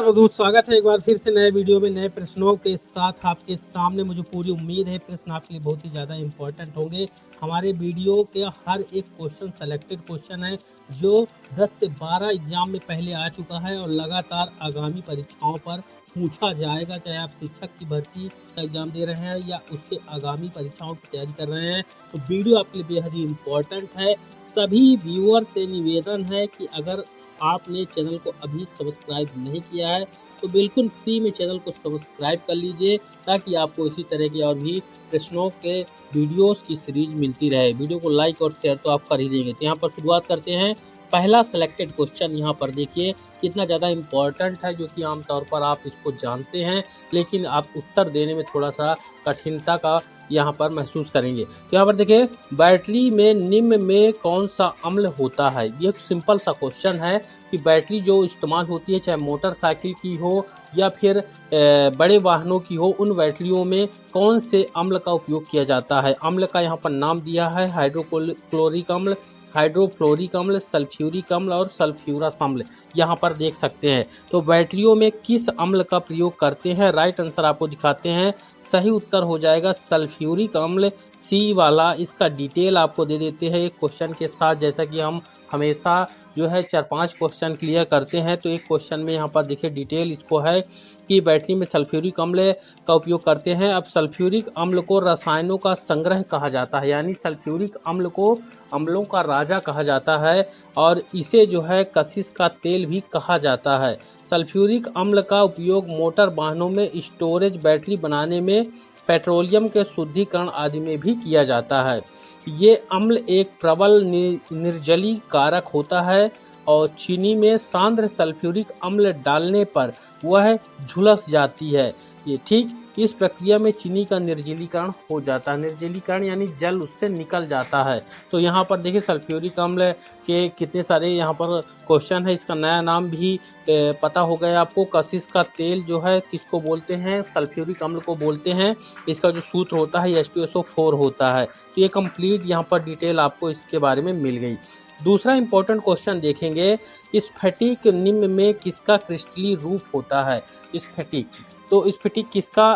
मौजूद स्वागत है एक बार फिर से नए वीडियो में नए प्रश्नों के साथ आपके सामने। मुझे पूरी उम्मीद है प्रश्न आपके लिए बहुत ही ज़्यादा इम्पोर्टेंट होंगे। हमारे वीडियो के हर एक क्वेश्चन सेलेक्टेड क्वेश्चन है जो 10 से 12 एग्जाम में पहले आ चुका है और लगातार आगामी परीक्षाओं पर पूछा जाएगा। चाहे आप शिक्षक की भर्ती का एग्जाम दे रहे हैं या उसके आगामी परीक्षाओं की तैयारी कर रहे हैं तो वीडियो आपके लिए बेहद ही इम्पोर्टेंट है। सभी व्यूअर से निवेदन है कि अगर आपने चैनल को अभी सब्सक्राइब नहीं किया है तो बिल्कुल फ्री में चैनल को सब्सक्राइब कर लीजिए ताकि आपको इसी तरह के और भी प्रश्नों के वीडियोस की सीरीज मिलती रहे। वीडियो को लाइक और शेयर तो आप कर ही देंगे। तो यहाँ पर शुरुआत करते हैं। पहला सिलेक्टेड क्वेश्चन यहाँ पर देखिए कितना ज़्यादा इम्पोर्टेंट है, जो कि आमतौर पर आप इसको जानते हैं लेकिन आप उत्तर देने में थोड़ा सा कठिनता का यहाँ पर महसूस करेंगे। तो यहाँ पर देखिए बैटरी में निम्न में कौन सा अम्ल होता है। ये सिंपल सा क्वेश्चन है कि बैटरी जो इस्तेमाल होती है चाहे मोटरसाइकिल की हो या फिर बड़े वाहनों की हो, उन बैटरियों में कौन से अम्ल का उपयोग किया जाता है। अम्ल का यहाँ पर नाम दिया है हाइड्रोक्लोरिक अम्ल, हाइड्रोफ्लोरिक अम्ल, सल्फ्यूरिक अम्ल और सल्फ्यूरस अम्ल यहाँ पर देख सकते हैं। तो बैटरियों में किस अम्ल का प्रयोग करते हैं, राइट आंसर आपको दिखाते हैं। सही उत्तर हो जाएगा सल्फ्यूरिक अम्ल, सी वाला। इसका डिटेल आपको दे देते हैं एक क्वेश्चन के साथ। जैसा कि हम हमेशा जो है 4-5 क्वेश्चन क्लियर करते हैं तो एक क्वेश्चन में यहाँ पर देखिए डिटेल इसको है कि बैटरी में सल्फ्यूरिक अम्ल का उपयोग करते हैं। अब सल्फ्यूरिक अम्ल को रसायनों का संग्रह कहा जाता है, यानी सल्फ्यूरिक अम्ल को अम्लों का राजा कहा जाता है और इसे जो है कशिश का तेल भी कहा जाता है। सल्फ्यूरिक अम्ल का उपयोग मोटर वाहनों में स्टोरेज बैटरी बनाने में, पेट्रोलियम के शुद्धिकरण आदि में भी किया जाता है। ये अम्ल एक प्रबल निर्जली कारक होता है और चीनी में सांद्र सल्फ्यूरिक अम्ल डालने पर वह झुलस जाती है। ये ठीक इस प्रक्रिया में चीनी का निर्जलीकरण हो जाता है। निर्जलीकरण यानी जल उससे निकल जाता है। तो यहाँ पर देखिए सल्फ्यूरिक अम्ल के कितने सारे यहाँ पर क्वेश्चन है। इसका नया नाम भी पता हो गया आपको। कशिश का तेल जो है किसको बोलते हैं, सल्फ्यूरिक अम्ल को बोलते हैं। इसका जो सूत्र होता है H2SO4 होता है। तो ये कंप्लीट यहाँ पर डिटेल आपको इसके बारे में मिल गई। दूसरा इंपॉर्टेंट क्वेश्चन देखेंगे, स्फटिक निम्न में किसका क्रिस्टलीय रूप होता है। स्फटिक, तो स्फटिक किसका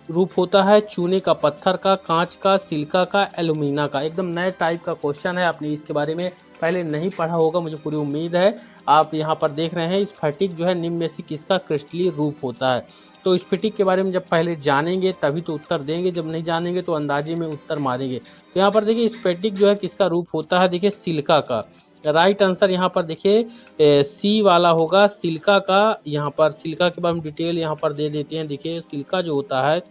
रूप होता है, चूने का, पत्थर का, कांच का, सिलिका का, एल्यूमिना का। एकदम नए टाइप का क्वेश्चन है, आपने इसके बारे में पहले नहीं पढ़ा होगा, मुझे पूरी उम्मीद है। आप यहाँ पर देख रहे हैं स्फटिक जो है निम्न में से किसका क्रिस्टलीय रूप होता है। तो स्फटिक के बारे में जब पहले जानेंगे तभी तो उत्तर देंगे, जब नहीं जानेंगे तो अंदाजे में उत्तर मारेंगे। तो यहाँ पर देखिए स्फटिक जो है किसका रूप होता है, देखिए सिलिका का। राइट आंसर यहाँ पर देखिए सी वाला होगा, सिलिका का। यहाँ पर सिलिका के बारे में डिटेल यहाँ पर दे देते हैं। देखिए सिलिका जो होता है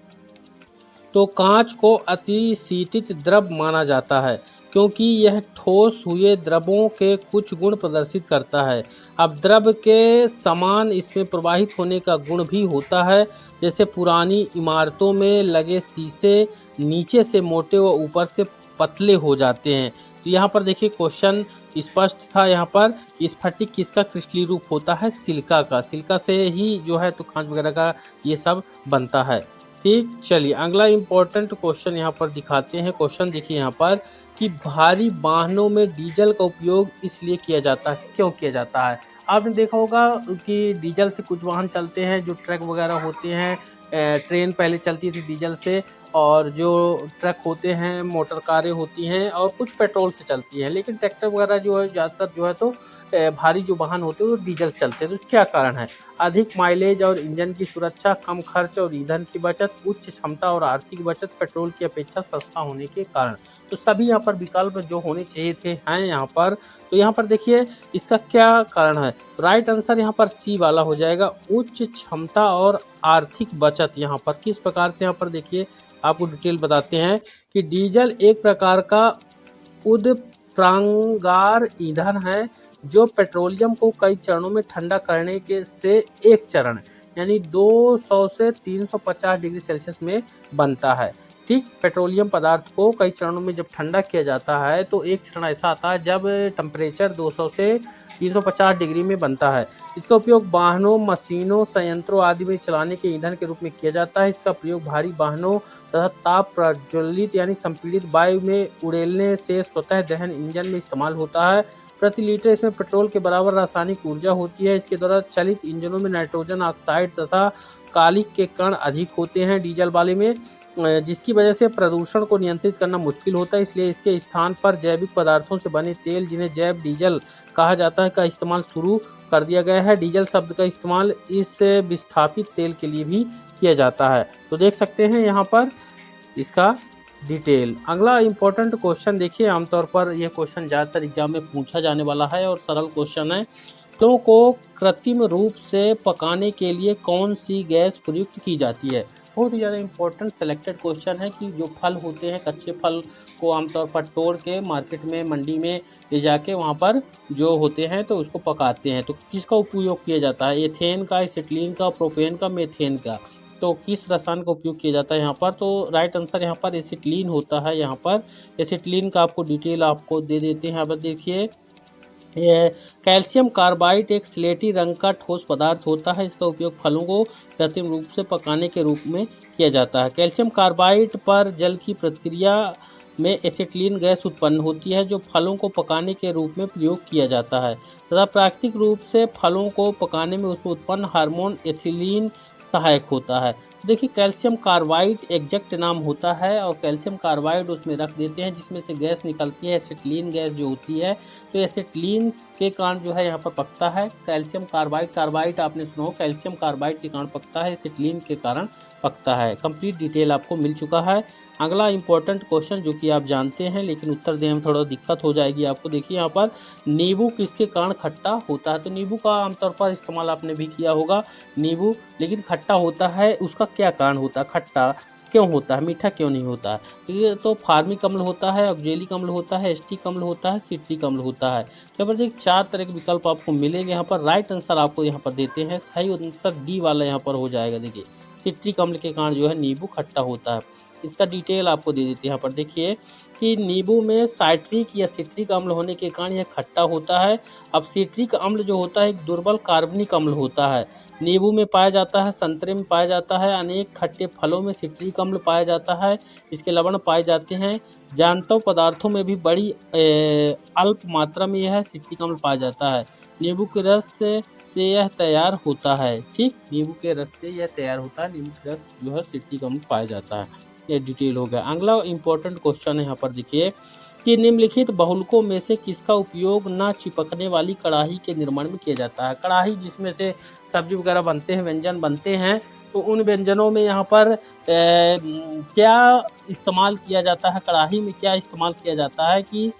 तो कांच को अतिशीतित द्रव माना जाता है क्योंकि यह ठोस हुए द्रवों के कुछ गुण प्रदर्शित करता है। अब द्रव के समान इसमें प्रवाहित होने का गुण भी होता है। जैसे पुरानी इमारतों में लगे शीशे नीचे से मोटे व ऊपर से पतले हो जाते हैं। तो यहाँ पर देखिए क्वेश्चन स्पष्ट था। यहाँ पर स्फटिक किसका क्रिस्टलीय रूप होता है, सिलिका का। सिलिका से ही जो है तो कांच वगैरह का ये सब बनता है। ठीक, चलिए अगला इम्पोर्टेंट क्वेश्चन यहाँ पर दिखाते हैं। क्वेश्चन देखिए यहाँ पर कि भारी वाहनों में डीजल का उपयोग इसलिए किया जाता है, क्यों किया जाता है। आपने देखा होगा कि डीजल से कुछ वाहन चलते हैं, जो ट्रक वगैरह होते हैं। ट्रेन पहले चलती थी डीजल से, और जो ट्रक होते हैं, मोटर कारें होती हैं और कुछ पेट्रोल से चलती हैं। लेकिन ट्रैक्टर वगैरह जो है ज़्यादातर जो है तो भारी जो वाहन होते हैं वो डीजल चलते हैं। तो क्या कारण है, अधिक माइलेज और इंजन की सुरक्षा, कम खर्च और ईंधन की बचत, उच्च क्षमता और आर्थिक बचत, पेट्रोल की अपेक्षा सस्ता होने के कारण। तो सभी यहाँ पर विकल्प जो होने चाहिए थे हैं यहाँ पर। तो यहाँ पर देखिए इसका क्या कारण है, राइट आंसर यहाँ पर सी वाला हो जाएगा, उच्च क्षमता और आर्थिक बचत। यहाँ पर किस प्रकार से यहाँ पर देखिए आपको डिटेल बताते हैं कि डीजल एक प्रकार का उद्प्रांगार ईंधन है जो पेट्रोलियम को कई चरणों में ठंडा करने के से एक चरण यानी 200 से 350 डिग्री सेल्सियस में बनता है। ठीक, पेट्रोलियम पदार्थ को कई चरणों में जब ठंडा किया जाता है तो एक चरण ऐसा आता है जब टेम्परेचर 200 से 350 डिग्री में बनता है। इसका उपयोग वाहनों, मशीनों, संयंत्रों आदि में चलाने के ईंधन के रूप में किया जाता है। इसका प्रयोग भारी वाहनों तथा ताप प्रज्वलित यानी संपीड़ित वायु में उड़ेलने से स्वतः दहन इंजन में इस्तेमाल होता है। प्रति लीटर इसमें पेट्रोल के बराबर रासायनिक ऊर्जा होती है। इसके द्वारा चलित इंजनों में नाइट्रोजन ऑक्साइड तथा कालिक के कण अधिक होते हैं डीजल वाले में, जिसकी वजह से प्रदूषण को नियंत्रित करना मुश्किल होता है। इसलिए इसके स्थान पर जैविक पदार्थों से बने तेल, जिन्हें जैव डीजल कहा जाता है, का इस्तेमाल शुरू कर दिया गया है। डीजल शब्द का इस्तेमाल इस विस्थापित तेल के लिए भी किया जाता है। तो देख सकते हैं यहाँ पर इसका डिटेल। अगला इम्पोर्टेंट क्वेश्चन देखिए, आमतौर पर यह क्वेश्चन ज़्यादातर एग्जाम में पूछा जाने वाला है और सरल क्वेश्चन है। फलों को कृत्रिम रूप से पकाने के लिए कौन सी गैस प्रयुक्त की जाती है? बहुत ही ज़्यादा इंपॉर्टेंट सिलेक्टेड क्वेश्चन है कि जो फल होते हैं, कच्चे फल को आमतौर पर तोड़ के मार्केट में, मंडी में ले जाके वहाँ पर जो होते हैं तो उसको पकाते हैं। तो किसका उपयोग किया जाता है? एथेन का, एसिटिलीन का, प्रोपेन का, मेथेन का। तो किस रसायन का उपयोग किया जाता है यहाँ पर? तो राइट आंसर यहाँ पर एसिटिलीन होता है। यहाँ पर एसिटिलीन का आपको डिटेल आपको दे देते हैं। यहाँ पर देखिए, कैल्शियम कार्बाइड एक स्लेटी रंग का ठोस पदार्थ होता है। इसका उपयोग फलों को कृत्रिम रूप से पकाने के रूप में किया जाता है। कैल्शियम कार्बाइड पर जल की प्रतिक्रिया में एसिटिलीन गैस उत्पन्न होती है, जो फलों को पकाने के रूप में प्रयोग किया जाता है तथा प्राकृतिक रूप से फलों को पकाने में उसमें उत्पन्न हार्मोन एथिलीन सहायक होता है। देखिए, कैल्शियम कार्बाइड एग्जैक्ट नाम होता है और कैल्शियम कार्बाइड उसमें रख देते हैं, जिसमें से गैस निकलती है एसिटिलीन गैस जो होती है। तो एसिटिलीन के कारण जो है यहाँ पर पकता है कैल्शियम कार्बाइड। कार्बाइड आपने सुना हो, कैल्शियम कार्बाइड के कारण पकता है, एसिटिलीन के कारण पकता है। कंप्लीट डिटेल आपको मिल चुका है। अगला इंपॉर्टेंट क्वेश्चन जो कि आप जानते हैं, लेकिन उत्तर देने में थोड़ा दिक्कत हो जाएगी आपको। देखिए यहाँ पर, नींबू किसके कारण खट्टा होता है? तो नींबू का आमतौर पर इस्तेमाल आपने भी किया होगा, नींबू, लेकिन खट्टा होता है, उसका क्या कारण होता है? खट्टा क्यों होता है, मीठा क्यों नहीं होता है? ये तो फार्मिक अम्ल होता है, ऑक्जेलिक अम्ल होता है, एस्टिक अम्ल होता है, सिट्रिक अम्ल होता है। तो यहाँ पर देखिए 4 तरह के विकल्प आपको मिलेंगे। यहाँ पर राइट आंसर आपको यहाँ पर देते हैं, सही आंसर डी वाला यहाँ पर हो जाएगा। देखिए, सिट्रिक अम्ल के कारण जो है नींबू खट्टा होता है। इसका डिटेल आपको दे देते हैं। यहाँ पर देखिए कि नींबू में साइट्रिक या सिट्रिक अम्ल होने के कारण यह खट्टा होता है। अब सिट्रिक अम्ल जो होता है एक दुर्बल कार्बनिक अम्ल होता है, नींबू में पाया जाता है, संतरे में पाया जाता है, अनेक खट्टे फलों में सिट्रिक अम्ल पाया जाता है, इसके लवण पाए जाते हैं। जांतव पदार्थों में भी बड़ी अल्प मात्रा में यह सिट्रिक अम्ल पाया जाता है। नींबू के रस से यह तैयार होता है। ठीक, नींबू के रस से यह तैयार होता है, नींबू के रस जो है सिट्रिक अम्ल पाया जाता है। ये डिटेल हो गया। अगला इंपॉर्टेंट क्वेश्चन है यहाँ पर देखिए कि निम्नलिखित बहुलकों में से किसका उपयोग न चिपकने वाली कढ़ाई के निर्माण में किया जाता है? कढ़ाई जिसमें से सब्जी वगैरह बनते हैं, व्यंजन बनते हैं, तो उन व्यंजनों में यहाँ पर क्या इस्तेमाल किया जाता है? कढ़ाई में क्या इस्तेमाल किया जाता है कि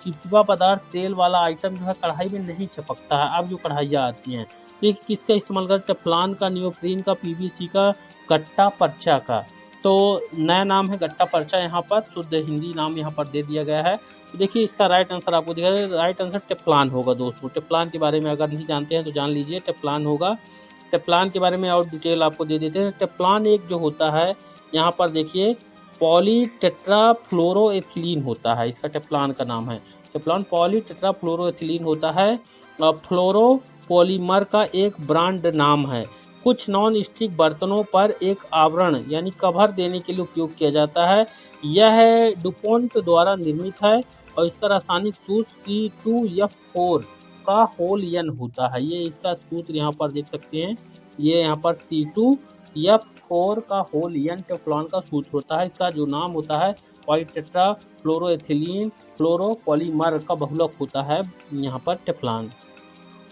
चिपचिपा पदार्थ, तेल वाला आइटम जो है कढ़ाई में नहीं चिपकता है। अब जो कढ़ाइयाँ आती हैं, तो किसका इस्तेमाल करते? टेफ्लॉन का, नियोप्रीन का, पीवीसी का, गट्टा पर्चा का। तो नया नाम है गट्टा पर्चा, यहाँ पर शुद्ध हिंदी नाम यहाँ पर दे दिया गया है। तो देखिए इसका राइट आंसर आपको दिया है, राइट आंसर टेफ्लॉन होगा दोस्तों। टेफ्लॉन के बारे में अगर नहीं जानते हैं तो जान लीजिए, टेफ्लॉन होगा। टेफ्लॉन के बारे में और डिटेल आपको दे देते हैं। टेफ्लॉन एक जो होता है यहाँ पर देखिए पॉलीटेट्राफ्लोरोएथिलीन होता है, इसका टेफ्लॉन का नाम है। टेफ्लॉन पॉलीटेट्राफ्लोरोएथिलीन होता है, फ्लोरोपॉलीमर का एक ब्रांड नाम है। कुछ नॉन स्टिक बर्तनों पर एक आवरण यानी कवर देने के लिए उपयोग किया जाता है। यह डुपोंट द्वारा निर्मित है और इसका रासायनिक सूत्र C2F4 का होल N होता है। ये इसका सूत्र यहाँ पर देख सकते हैं, ये यहाँ पर C2F4 का होल N टेफ्लॉन का सूत्र होता है। इसका जो नाम होता है पॉलीटेट्राफ्लोरोएथिलीन फ्लोरोपॉलीमर का बहुलक होता है यहाँ पर टेफ्लॉन।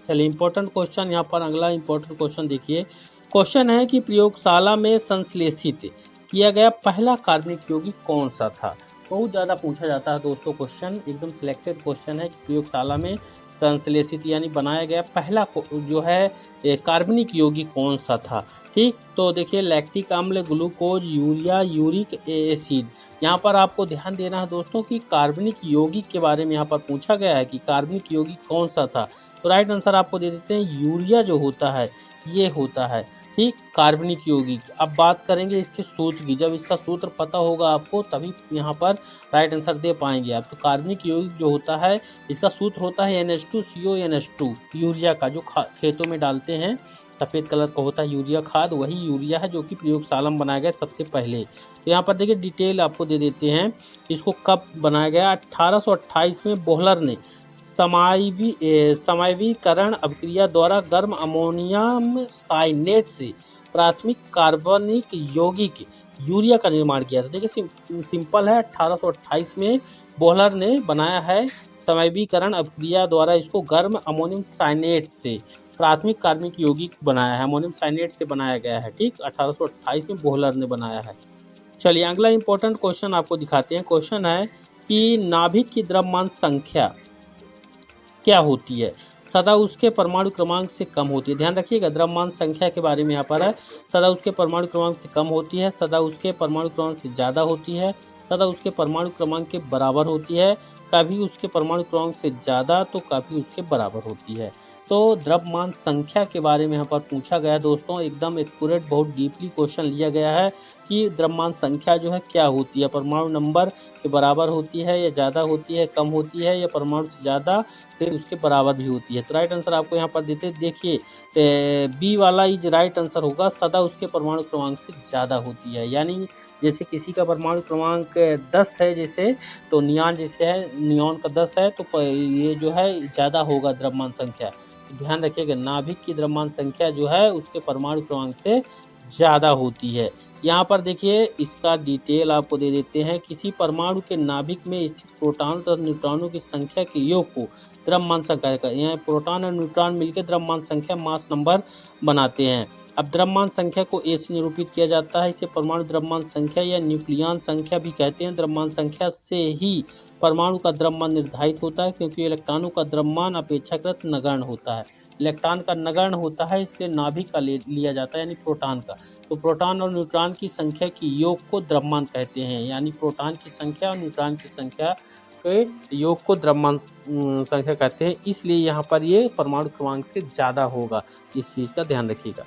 चलिए इंपॉर्टेंट क्वेश्चन यहाँ पर, अगला इंपॉर्टेंट क्वेश्चन देखिए। क्वेश्चन है कि प्रयोगशाला में संश्लेषित किया गया पहला कार्बनिक यौगिक कौन सा था? बहुत ज़्यादा पूछा जाता है दोस्तों क्वेश्चन, एकदम सिलेक्टेड क्वेश्चन है कि प्रयोगशाला में संश्लेषित यानी बनाया गया पहला जो है कार्बनिक यौगिक कौन सा था। ठीक, तो देखिए लैक्टिक अम्ल, ग्लूकोज, यूरिया, यूरिक एसिड। यहाँ पर आपको ध्यान देना है दोस्तों कि कार्बनिक यौगिक के बारे में यहाँ पर पूछा गया है कि कार्बनिक यौगिक कौन सा था। तो राइट आंसर आपको दे देते हैं, यूरिया जो होता है ये होता है। ठीक, कार्बनिक यौगिक। अब बात करेंगे इसके सूत्र की। जब इसका सूत्र पता होगा आपको तभी यहाँ पर राइट आंसर दे पाएंगे आप। तो कार्बनिक यौगिक जो होता है इसका सूत्र होता है NH2CO NH2, यूरिया का, जो खेतों में डालते हैं सफ़ेद कलर का होता है यूरिया खाद, वही यूरिया है जो कि प्रयोगशाला में बनाया गया सबसे पहले। तो यहाँ पर देखिए डिटेल आपको दे देते हैं इसको कब बनाया गया। 1828 में बोहलर ने समायवीकरण अभिक्रिया द्वारा गर्म अमोनियम साइनेट से प्राथमिक कार्बनिक यौगिक यूरिया का निर्माण किया था। देखिए सिंपल है, 1828 में बोहलर ने बनाया है समायवीकरण अभिक्रिया द्वारा इसको गर्म अमोनियम साइनेट से प्राथमिक कार्बनिक यौगिक बनाया है, अमोनियम साइनेट से बनाया गया है। ठीक, 1828 में बोहलर ने बनाया है। चलिए अगला इंपॉर्टेंट क्वेश्चन आपको दिखाते हैं। क्वेश्चन है कि नाभिक की द्रव्यमान संख्या क्या होती है, सदा उसके परमाणु क्रमांक से कम होती है। ध्यान रखिएगा, द्रव्यमान संख्या के बारे में यहाँ पर है। सदा उसके परमाणु क्रमांक से कम होती है, सदा उसके परमाणु क्रमांक से ज़्यादा होती है, सदा उसके परमाणु क्रमांक के बराबर होती है, कभी उसके परमाणु क्रमांक से ज़्यादा तो कभी उसके बराबर होती है। तो द्रव्यमान संख्या के बारे में यहाँ पर पूछा गया है दोस्तों, एकदम एक्यूरेट, बहुत डीपली क्वेश्चन लिया गया है कि द्रव्यमान संख्या जो है क्या होती है, परमाणु नंबर के बराबर होती है या ज़्यादा होती है, कम होती है, या परमाणु से ज़्यादा फिर उसके बराबर भी होती है। तो राइट आंसर आपको यहाँ पर देते देखिए, बी वाला इज राइट आंसर होगा, सदा उसके परमाणु क्रमांक से ज़्यादा होती है। यानी जैसे किसी का परमाणु क्रमांक 10 है जैसे, तो नियॉन जैसे है, नियॉन का 10 है तो ये जो है ज़्यादा होगा द्रव्यमान संख्या। ध्यान रखिएगा, नाभिक की द्रव्यमान संख्या जो है उसके परमाणु क्रमांक से ज़्यादा होती है। यहाँ पर देखिए इसका डिटेल आपको दे देते हैं। किसी परमाणु के नाभिक में स्थित प्रोटॉन तथा न्यूट्रॉनों की संख्या के योग को द्रव्यमान संख्या का, यहाँ प्रोटॉन और न्यूट्रॉन मिलकर द्रव्यमान संख्या मास नंबर बनाते हैं। अब द्रव्यमान संख्या को ए से निरूपित किया जाता है, इसे परमाणु द्रव्यमान संख्या या न्यूक्लियन संख्या भी कहते हैं। द्रव्यमान संख्या से ही परमाणु का द्रव्यमान निर्धारित होता है, क्योंकि इलेक्ट्रॉनों का द्रव्यमान अपेक्षाकृत नगण्य होता है। इलेक्ट्रॉन का नगण्य होता है, इसलिए नाभिक का लिया जाता है, यानी प्रोटॉन का। तो प्रोटॉन और न्यूट्रॉन की संख्या की योग को द्रव्यमान कहते हैं, यानी प्रोटॉन की संख्या और न्यूट्रॉन की संख्या के योग को द्रव्यमान संख्या कहते हैं। इसलिए यहाँ पर ये परमाणु क्रमांक से ज़्यादा होगा, इस चीज़ का ध्यान रखिएगा।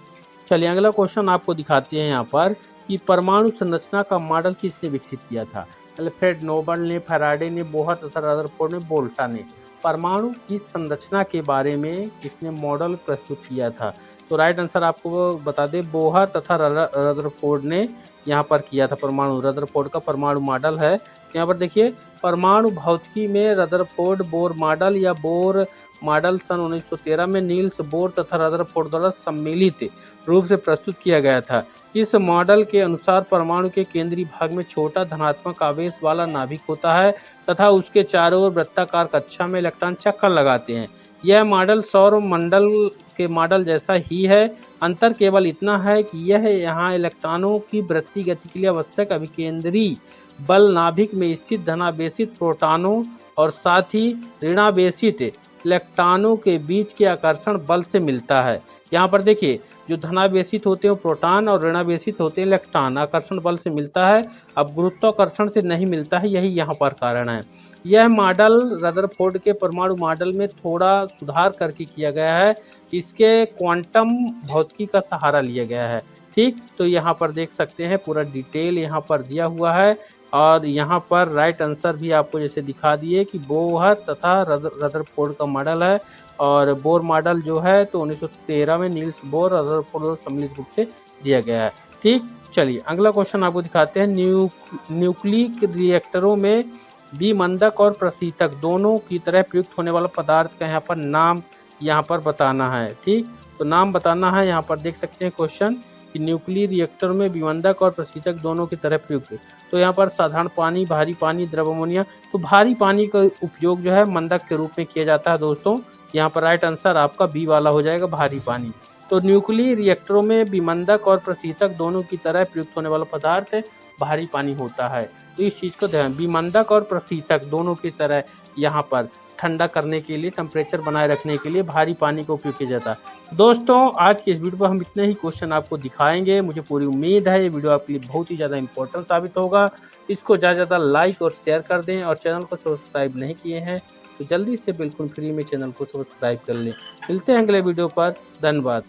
चलिए अगला क्वेश्चन आपको दिखाते हैं यहाँ पर कि परमाणु संरचना का मॉडल किसने विकसित किया था। अल्फ्रेड नोबल ने, फैराडे ने, बोहर तथा रदरफोर्ड ने, वोल्टा ने। परमाणु की संरचना के बारे में किसने मॉडल प्रस्तुत किया था। तो राइट आंसर आपको बता दें, बोहर तथा रदरफोर्ड ने यहाँ पर किया था। परमाणु रदरफोर्ड का परमाणु मॉडल है। यहाँ पर देखिए परमाणु भौतिकी में रदरफोर्ड बोर मॉडल या बोर मॉडल सन 1913 में नील्स बोर तथा रदरफोर्ड द्वारा सम्मिलित रूप से प्रस्तुत किया गया था। इस मॉडल के अनुसार परमाणु के केंद्रीय भाग में छोटा धनात्मक आवेश वाला नाभिक होता है तथा उसके चारों ओर वृत्ताकार कक्षा में इलेक्ट्रॉन चक्कर लगाते हैं। यह मॉडल सौर मंडल के मॉडल जैसा ही है, अंतर केवल इतना है कि यह यहाँ इलेक्ट्रॉनों की वृत्तीय गति के लिए आवश्यक अभिकेंद्री बल नाभिक में स्थित धनावेशित प्रोटॉनों और साथ ही ऋणावेशित इलेक्ट्रॉनों के बीच के आकर्षण बल से मिलता है। यहाँ पर देखिए जो धनावेशित होते हैं प्रोटॉन और ऋणावेशित होते हैं इलेक्ट्रॉन, आकर्षण बल से मिलता है। अब गुरुत्वाकर्षण से नहीं मिलता है, यही यहाँ पर कारण है। यह मॉडल रदरफोर्ड के परमाणु मॉडल में थोड़ा सुधार करके किया गया है, इसके क्वांटम भौतिकी का सहारा लिया गया है। ठीक, तो यहाँ पर देख सकते हैं पूरा डिटेल यहाँ पर दिया हुआ है और यहाँ पर राइट आंसर भी आपको जैसे दिखा दिए कि बोहर तथा रदरफोर्ड का मॉडल है और बोर मॉडल जो है तो 1913 में नील्स बोर रदरफोर्ड सम्मिलित रूप से दिया गया है। ठीक, चलिए अगला क्वेश्चन आपको दिखाते हैं। न्यूक्लिक रिएक्टरों में विमंदक और प्रशीतक दोनों की तरह प्रयुक्त होने वाला पदार्थ का यहाँ पर नाम यहाँ पर बताना है। ठीक, तो नाम बताना है। यहाँ पर देख सकते हैं क्वेश्चन कि न्यूक्लियर रिएक्टर में विमंदक और प्रशीतक दोनों की तरह प्रयुक्त। तो यहाँ पर साधारण पानी, भारी पानी, द्रव अमोनिया। तो भारी पानी का उपयोग जो है मंदक के रूप में किया जाता है दोस्तों। यहाँ पर राइट आंसर आपका बी वाला हो जाएगा, भारी पानी। तो न्यूक्लियर रिएक्टरों में विमंदक और प्रशीतक दोनों की तरह प्रयुक्त होने वाला पदार्थ भारी पानी होता है। तो इस चीज़ को ध्यान, विमंदक और प्रशीतक दोनों की तरह यहाँ पर ठंडा करने के लिए, टेम्परेचर बनाए रखने के लिए भारी पानी का उपयोग किया जाता है। दोस्तों आज के इस वीडियो पर हम इतने ही क्वेश्चन आपको दिखाएंगे। मुझे पूरी उम्मीद है ये वीडियो आपके लिए बहुत ही ज़्यादा इंपॉर्टेंट साबित होगा। इसको ज़्यादा लाइक और शेयर कर दें और चैनल को सब्सक्राइब नहीं किए हैं तो जल्दी से बिल्कुल फ्री में चैनल को सब्सक्राइब कर लें। मिलते हैं अगले वीडियो पर, धन्यवाद।